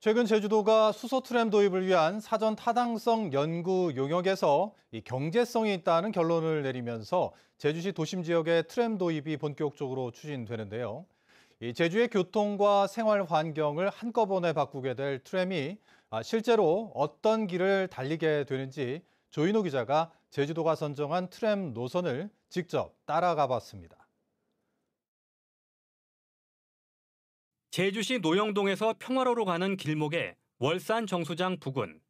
최근 제주도가 수소 트램 도입을 위한 사전 타당성 연구 용역에서 경제성이 있다는 결론을 내리면서 제주시 도심 지역의 트램 도입이 본격적으로 추진되는데요. 이 제주의 교통과 생활 환경을 한꺼번에 바꾸게 될 트램이 실제로 어떤 길을 달리게 되는지 조인호 기자가 제주도가 선정한 트램 노선을 직접 따라가 봤습니다. 제주시 노영동에서 평화로로 가는 길목의 월산 정수장 부근.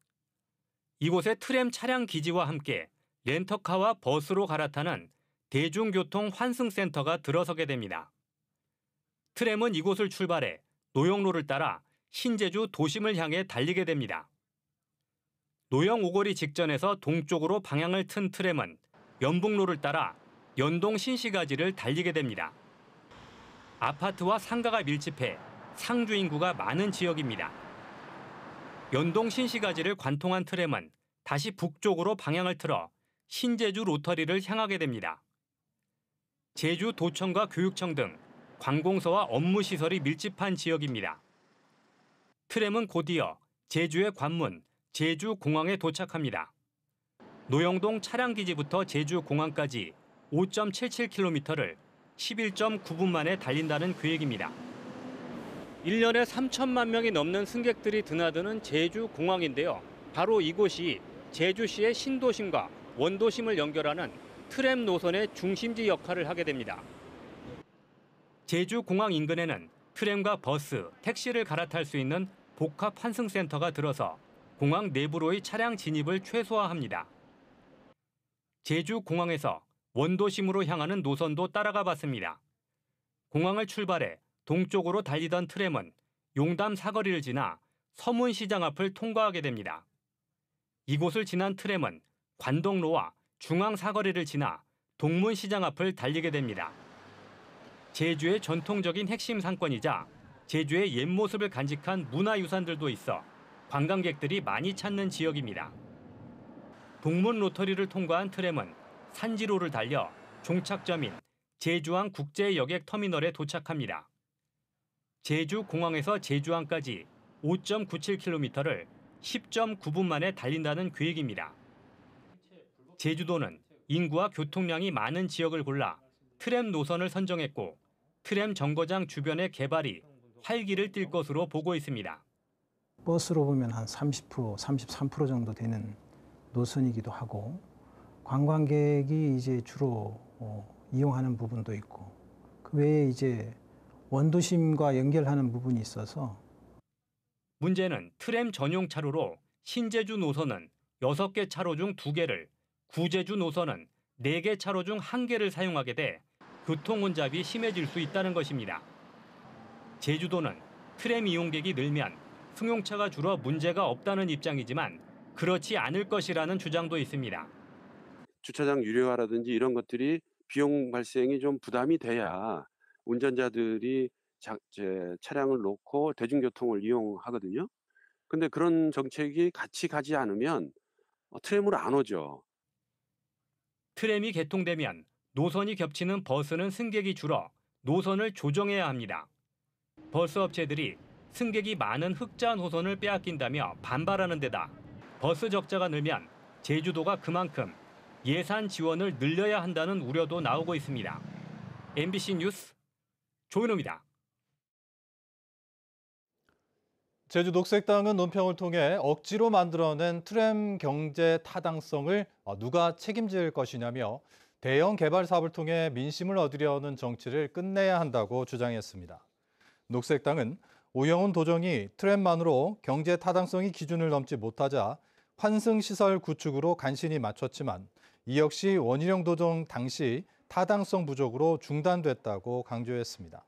이곳에 트램 차량 기지와 함께 렌터카와 버스로 갈아타는 대중교통 환승센터가 들어서게 됩니다. 트램은 이곳을 출발해 노영로를 따라 신제주 도심을 향해 달리게 됩니다. 노영 오거리 직전에서 동쪽으로 방향을 튼 트램은 연북로를 따라 연동 신시가지를 달리게 됩니다. 아파트와 상가가 밀집해 상주 인구가 많은 지역입니다. 연동 신시가지를 관통한 트램은 다시 북쪽으로 방향을 틀어 신제주 로터리를 향하게 됩니다. 제주 도청과 교육청 등 관공서와 업무시설이 밀집한 지역입니다. 트램은 곧이어 제주의 관문, 제주공항에 도착합니다. 노영동 차량기지부터 제주공항까지 5.77km를 11.9분 만에 달린다는 계획입니다. 1년에 3천만 명이 넘는 승객들이 드나드는 제주공항인데요. 바로 이곳이 제주시의 신도심과 원도심을 연결하는 트램 노선의 중심지 역할을 하게 됩니다. 제주공항 인근에는 트램과 버스, 택시를 갈아탈 수 있는 복합 환승센터가 들어서 공항 내부로의 차량 진입을 최소화합니다. 제주공항에서 원도심으로 향하는 노선도 따라가 봤습니다. 공항을 출발해 동쪽으로 달리던 트램은 용담 사거리를 지나 서문시장 앞을 통과하게 됩니다. 이곳을 지난 트램은 관동로와 중앙 사거리를 지나 동문시장 앞을 달리게 됩니다. 제주의 전통적인 핵심 상권이자 제주의 옛 모습을 간직한 문화유산들도 있어 관광객들이 많이 찾는 지역입니다. 동문 로터리를 통과한 트램은 산지로를 달려 종착점인 제주항 국제여객 터미널에 도착합니다. 제주공항에서 제주항까지 5.97km를 10.9분 만에 달린다는 계획입니다. 제주도는 인구와 교통량이 많은 지역을 골라 트램 노선을 선정했고 트램 정거장 주변의 개발이 활기를 띨 것으로 보고 있습니다. 버스로 보면 한 30%, 33% 정도 되는 노선이기도 하고 관광객이 이제 주로 이용하는 부분도 있고 그 외에 이제 원도심과 연결하는 부분이 있어서 문제는 트램 전용 차로로 신제주 노선은 6개 차로 중 2개를, 구제주 노선은 4개 차로 중 1개를 사용하게 돼 교통 혼잡이 심해질 수 있다는 것입니다. 제주도는 트램 이용객이 늘면 승용차가 줄어 문제가 없다는 입장이지만 그렇지 않을 것이라는 주장도 있습니다. 주차장 유료화라든지 이런 것들이 비용 발생이 좀 부담이 돼야 운전자들이 차량을 놓고 대중교통을 이용하거든요. 근데 그런 정책이 같이 가지 않으면 트램으로 안 오죠. 트램이 개통되면 노선이 겹치는 버스는 승객이 줄어 노선을 조정해야 합니다. 버스 업체들이 승객이 많은 흑자 노선을 빼앗긴다며 반발하는 데다 버스 적자가 늘면 제주도가 그만큼 예산 지원을 늘려야 한다는 우려도 나오고 있습니다. MBC 뉴스 조인호입니다. 제주 녹색당은 논평을 통해 억지로 만들어낸 트램 경제 타당성을 누가 책임질 것이냐며 대형 개발 사업을 통해 민심을 얻으려는 정치를 끝내야 한다고 주장했습니다. 녹색당은 오영훈 도정이 트램만으로 경제 타당성이 기준을 넘지 못하자 환승시설 구축으로 간신히 맞췄지만 이 역시 원희룡 도정 당시 타당성 부족으로 중단됐다고 강조했습니다.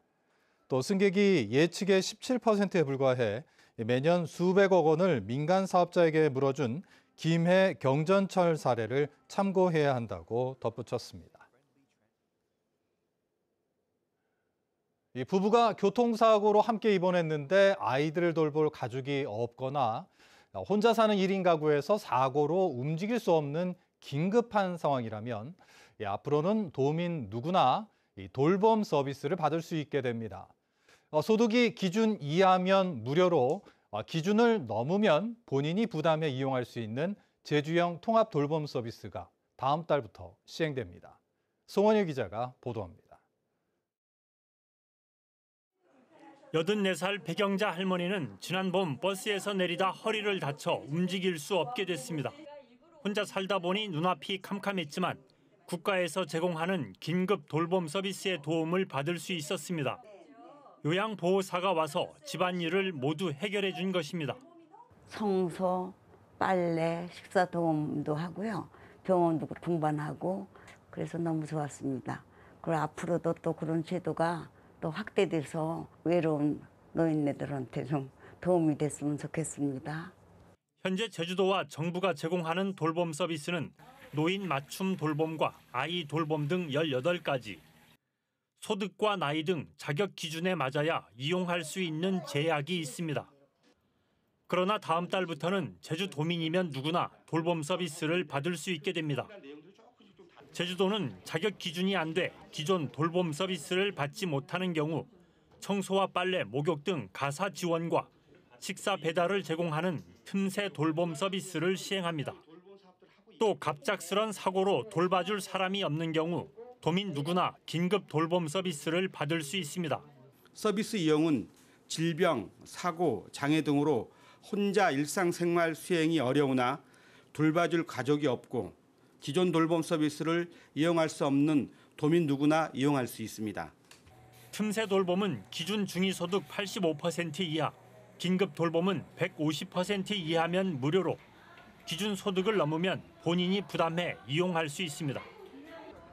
또 승객이 예측의 17%에 불과해 매년 수백억 원을 민간 사업자에게 물어준 김해 경전철 사례를 참고해야 한다고 덧붙였습니다. 이 부부가 교통사고로 함께 입원했는데 아이들을 돌볼 가족이 없거나 혼자 사는 1인 가구에서 사고로 움직일 수 없는 긴급한 상황이라면 앞으로는 도민 누구나 돌봄 서비스를 받을 수 있게 됩니다. 소득이 기준 이하면 무료로 기준을 넘으면 본인이 부담해 이용할 수 있는 제주형 통합 돌봄 서비스가 다음 달부터 시행됩니다. 송원일 기자가 보도합니다. 84살 백영자 할머니는 지난 봄 버스에서 내리다 허리를 다쳐 움직일 수 없게 됐습니다. 혼자 살다 보니 눈앞이 캄캄했지만 국가에서 제공하는 긴급 돌봄 서비스의 도움을 받을 수 있었습니다. 요양보호사가 와서 집안일을 모두 해결해 준 것입니다. 청소, 빨래, 식사 도움도 하고요. 병원도 동반하고 그래서 너무 좋았습니다. 그리고 앞으로도 또 그런 제도가 또 확대돼서 외로운 노인네들한테 좀 도움이 됐으면 좋겠습니다. 현재 제주도와 정부가 제공하는 돌봄 서비스는 노인 맞춤 돌봄과 아이 돌봄 등 18가지. 소득과 나이 등 자격 기준에 맞아야 이용할 수 있는 제약이 있습니다. 그러나 다음 달부터는 제주도민이면 누구나 돌봄 서비스를 받을 수 있게 됩니다. 제주도는 자격 기준이 안 돼 기존 돌봄 서비스를 받지 못하는 경우 청소와 빨래, 목욕 등 가사 지원과 식사 배달을 제공하는 틈새 돌봄 서비스를 시행합니다. 또 갑작스런 사고로 돌봐줄 사람이 없는 경우 도민 누구나 긴급 돌봄 서비스를 받을 수 있습니다. 서비스 이용은 질병, 사고, 장애 등으로 혼자 일상생활 수행이 어려우나 돌봐줄 가족이 없고 기존 돌봄 서비스를 이용할 수 없는 도민 누구나 이용할 수 있습니다. 틈새 돌봄은 기준 중위소득 85% 이하, 긴급 돌봄은 150% 이하면 무료로 기준 소득을 넘으면 본인이 부담해 이용할 수 있습니다.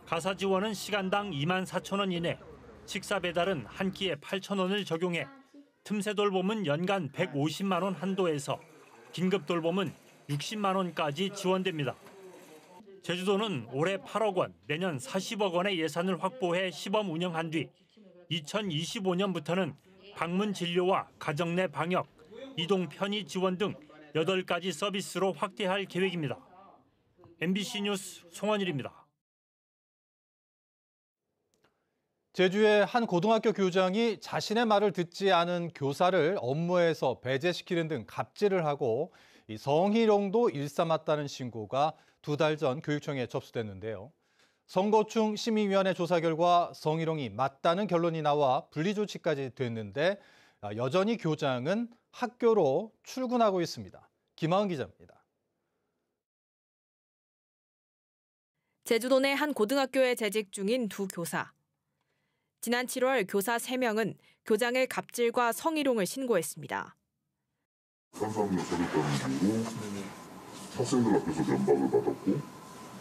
가사 지원은 시간당 24,000원 이내, 식사 배달은 한 끼에 8,000원을 적용해 틈새 돌봄은 연간 150만 원 한도에서 긴급 돌봄은 60만 원까지 지원됩니다. 제주도는 올해 8억 원, 내년 40억 원의 예산을 확보해 시범 운영한 뒤 2025년부터는 방문 진료와 가정 내 방역, 이동 편의 지원 등 8가지 서비스로 확대할 계획입니다. MBC 뉴스 송원일입니다. 제주의 한 고등학교 교장이 자신의 말을 듣지 않은 교사를 업무에서 배제시키는 등 갑질을 하고 성희롱도 일삼았다는 신고가 2달 전 교육청에 접수됐는데요. 성고충 심의위원회 조사 결과 성희롱이 맞다는 결론이 나와 분리조치까지 됐는데 여전히 교장은 학교로 출근하고 있습니다. 김하은 기자입니다. 제주도 내 한 고등학교에 재직 중인 두 교사. 지난 7월 교사 3명은 교장의 갑질과 성희롱을 신고했습니다. 산산으로 서겠다는 이유로 학생들 앞에서 면박을 받았고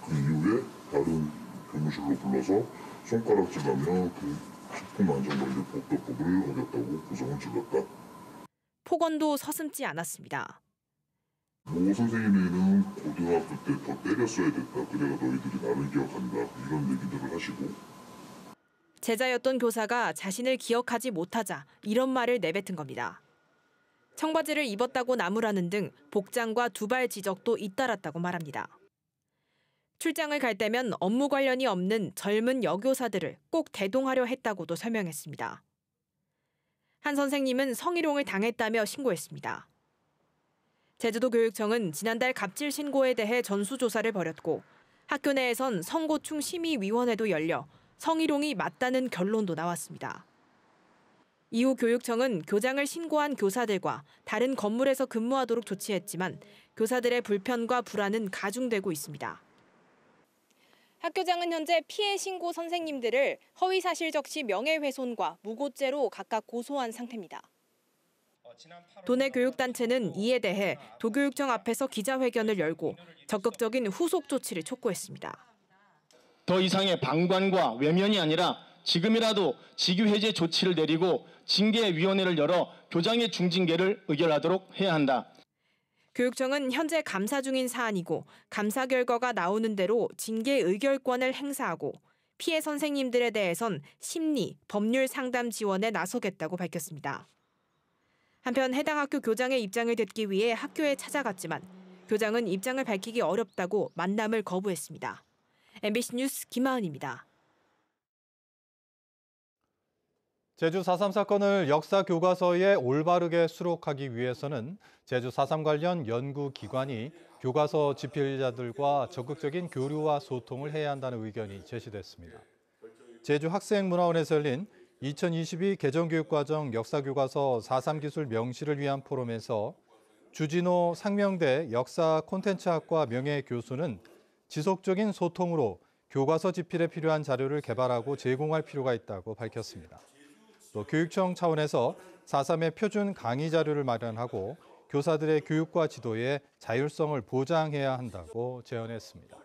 그 이후에 다른 교무실로 불러서 손가락질하며 그 식품안전관리법도법을 어겼다고 구성을 질렀다. 폭언도 서슴지 않았습니다. 모 선생님에는 고등학교 때 더 때렸어야 됐다. 그래가 너희들이 나를 기억한다. 이런 얘기들을 하시고. 제자였던 교사가 자신을 기억하지 못하자 이런 말을 내뱉은 겁니다. 청바지를 입었다고 나무라는 등 복장과 두발 지적도 잇따랐다고 말합니다. 출장을 갈 때면 업무 관련이 없는 젊은 여교사들을 꼭 대동하려 했다고도 설명했습니다. 한 선생님은 성희롱을 당했다며 신고했습니다. 제주도교육청은 지난달 갑질 신고에 대해 전수조사를 벌였고 학교 내에선 성고충 심의위원회도 열려 성희롱이 맞다는 결론도 나왔습니다. 이후 교육청은 교장을 신고한 교사들과 다른 건물에서 근무하도록 조치했지만 교사들의 불편과 불안은 가중되고 있습니다. 학교장은 현재 피해 신고 선생님들을 허위사실 적시 명예훼손과 무고죄로 각각 고소한 상태입니다. 도내 교육단체는 이에 대해 도교육청 앞에서 기자회견을 열고 적극적인 후속 조치를 촉구했습니다. 더 이상의 방관과 외면이 아니라 지금이라도 직위해제 조치를 내리고 징계위원회를 열어 교장의 중징계를 의결하도록 해야 한다. 교육청은 현재 감사 중인 사안이고 감사 결과가 나오는 대로 징계 의결권을 행사하고 피해 선생님들에 대해선 심리, 법률 상담 지원에 나서겠다고 밝혔습니다. 한편 해당 학교 교장의 입장을 듣기 위해 학교에 찾아갔지만 교장은 입장을 밝히기 어렵다고 만남을 거부했습니다. MBC 뉴스 김하은입니다. 제주 4.3 사건을 역사 교과서에 올바르게 수록하기 위해서는 제주 4.3 관련 연구기관이 교과서 집필자들과 적극적인 교류와 소통을 해야 한다는 의견이 제시됐습니다. 제주학생문화원에서 열린 2022 개정교육과정 역사교과서 4.3 기술 명시를 위한 포럼에서 주진호 상명대 역사 콘텐츠학과 명예교수는 지속적인 소통으로 교과서 집필에 필요한 자료를 개발하고 제공할 필요가 있다고 밝혔습니다. 또 교육청 차원에서 4.3의 표준 강의 자료를 마련하고 교사들의 교육과 지도에 자율성을 보장해야 한다고 제언했습니다.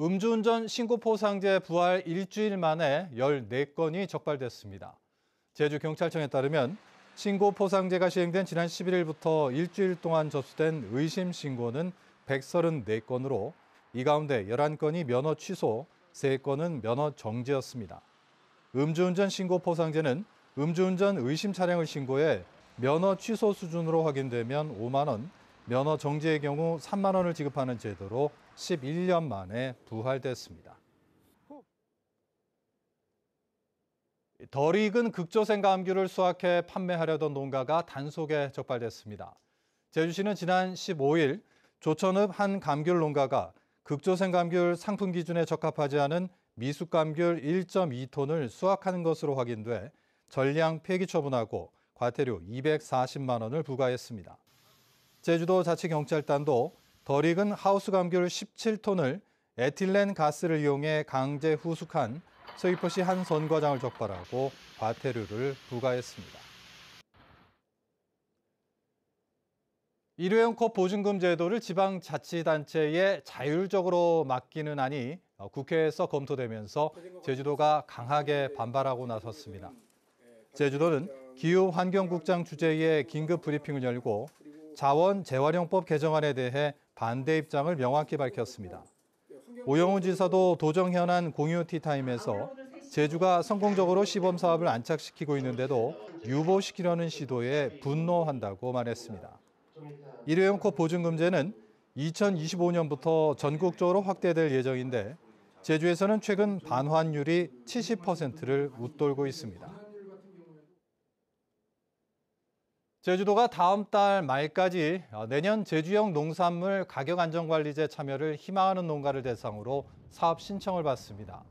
음주운전 신고포상제 부활 일주일 만에 14건이 적발됐습니다. 제주경찰청에 따르면 신고포상제가 시행된 지난 11일부터 일주일 동안 접수된 의심 신고는 134건으로 이 가운데 11건이 면허 취소, 3건은 면허 정지였습니다. 음주운전 신고포상제는 음주운전 의심 차량을 신고해 면허 취소 수준으로 확인되면 5만 원, 면허 정지의 경우 3만 원을 지급하는 제도로 11년 만에 부활됐습니다. 덜 익은 극조생 감귤을 수확해 판매하려던 농가가 단속에 적발됐습니다. 제주시는 지난 15일 조천읍 한 감귤 농가가 극조생 감귤 상품 기준에 적합하지 않은 미숙 감귤 1.2톤을 수확하는 것으로 확인돼 전량 폐기 처분하고 과태료 240만 원을 부과했습니다. 제주도 자치경찰단도 덜 익은 하우스 감귤 17톤을 에틸렌 가스를 이용해 강제 후숙한 서귀포시 한 선과장을 적발하고 과태료를 부과했습니다. 일회용 컵 보증금 제도를 지방자치단체에 자율적으로 맡기는 안이 국회에서 검토되면서 제주도가 강하게 반발하고 나섰습니다. 제주도는 기후환경국장 주재의 긴급 브리핑을 열고 자원재활용법 개정안에 대해 반대 입장을 명확히 밝혔습니다. 오영훈 지사도 도정 현안 공유 티타임에서 제주가 성공적으로 시범사업을 안착시키고 있는데도 유보시키려는 시도에 분노한다고 말했습니다. 일회용 컵 보증금제는 2025년부터 전국적으로 확대될 예정인데 제주에서는 최근 반환율이 70%를 웃돌고 있습니다. 제주도가 다음 달 말까지 내년 제주형 농산물 가격안정관리제 참여를 희망하는 농가를 대상으로 사업 신청을 받습니다.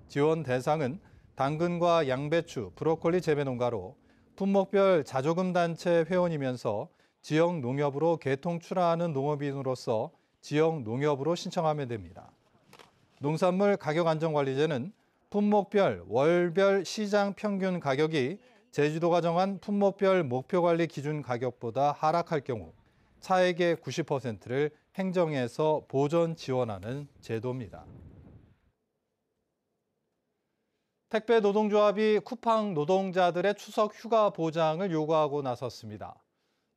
지원 대상은 당근과 양배추, 브로콜리 재배 농가로 품목별 자조금단체 회원이면서 지역 농협으로 개통 출하하는 농업인으로서 지역 농협으로 신청하면 됩니다. 농산물 가격안정관리제는 품목별 월별 시장 평균 가격이 제주도가 정한 품목별 목표관리 기준 가격보다 하락할 경우 차액의 90%를 행정에서 보전 지원하는 제도입니다. 택배 노동조합이 쿠팡 노동자들의 추석 휴가 보장을 요구하고 나섰습니다.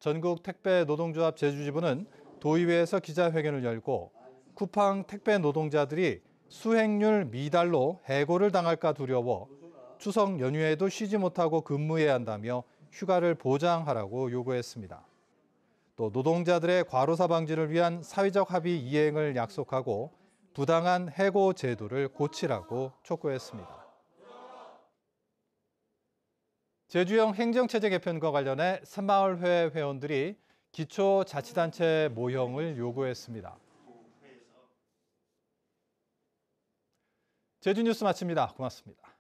전국 택배 노동조합 제주지부는 도의회에서 기자회견을 열고 쿠팡 택배 노동자들이 수행률 미달로 해고를 당할까 두려워 추석 연휴에도 쉬지 못하고 근무해야 한다며 휴가를 보장하라고 요구했습니다. 또 노동자들의 과로사 방지를 위한 사회적 합의 이행을 약속하고 부당한 해고 제도를 고치라고 촉구했습니다. 제주형 행정체제 개편과 관련해 새마을회 회원들이 기초자치단체 모형을 요구했습니다. 제주뉴스 마칩니다. 고맙습니다.